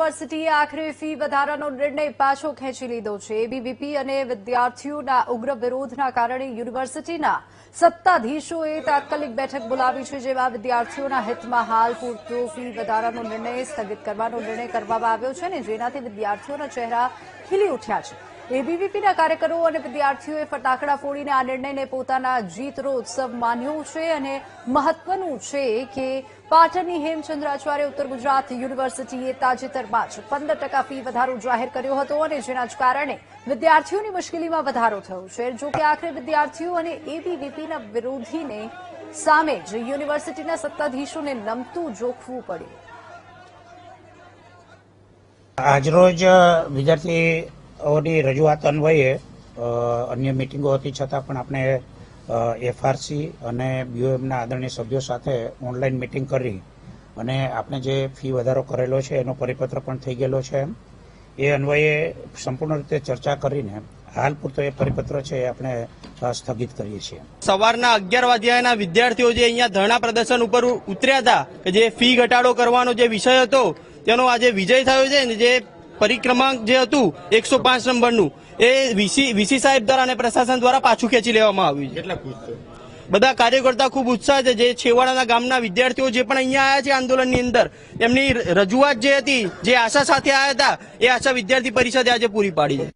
યુનિવર્સિટીએ આખરે ફી વધારાનો નિર્ણય પાછો ખેંચી લીધો છે। એબીવીપી અને વિદ્યાર્થીઓના ઉગ્ર વિરોધના કારણે યુનિવર્સિટીના સત્તાધીશોએ તાત્કાલિક બેઠક બોલાવી છે, જેમાં વિદ્યાર્થીઓના હિતમાં હાલ પૂરતો ફી વધારાનો નિર્ણય સ્થગિત કરવાનો નિર્ણય કરવામાં આવ્યો છે, અને જેનાથી વિદ્યાર્થીઓના ચહેરા ખીલી ઉઠ્યા છે। એબીવીપીના કાર્યકરો અને વિદ્યાર્થીઓએ ફટાકડા ફોડીને આ નિર્ણયને પોતાના જીતનો ઉત્સવ માન્યો છે, અને મહત્વનું છે કે પાટણની હેમચંદ્રાચાર્ય ઉત્તર ગુજરાત યુનિવર્સિટીએ તાજેતરમાં જ 15% ફી વધારો જાહેર કર્યો હતો, અને જેના જ કારણે વિદ્યાર્થીઓની મુશ્કેલીમાં વધારો થયો છે। જો કે આખરે વિદ્યાર્થીઓ અને એબીવીપીના વિરોધીને સામે જ યુનિવર્સિટીના સત્તાધીશોને નમતું જોખવું પડ્યું। આજરોજ વિદ્યાર્થીઓની રજૂઆત અન્વયે અન્ય મિટિંગો હતી છતાં પણ આપણે એફઆરસી અને બીઓએમના આદરણીય સભ્યો સાથે ઓનલાઈન મિટિંગ કરી અને આપણે જે ફી વધારો કરેલો છે એનો પરિપત્ર પણ થઈ ગયેલો છે। એ અન્વયે સંપૂર્ણ રીતે ચર્ચા કરીને હાલ પૂરતો એ પરિપત્ર છે એ આપણે સ્થગિત કરીએ છીએ। સવારના 11 વાગ્યાના વિદ્યાર્થીઓ જે અહીંયા ધરણા પ્રદર્શન ઉપર ઉતર્યા હતા કે જે ફી ઘટાડો કરવાનો જે વિષય હતો તેનો આજે વિજય થયો છે, જે પરિક્રમાંક જે હતું 105 નંબરનું એ વીસી સાહેબ દ્વારા અને પ્રશાસન દ્વારા પાછું ખેંચી લેવામાં આવ્યું છે। કેટલા ખુશ છે બધા કાર્યકર્તા, ખૂબ ઉત્સાહ છે। જે છેવાડાના ગામના વિદ્યાર્થીઓ જે પણ અહીંયા આવ્યા છે આંદોલનની અંદર, એમની રજૂઆત જે હતી, જે આશા સાથે આવ્યા હતા, એ આશા વિદ્યાર્થી પરિષદે આજે પૂરી પાડી છે।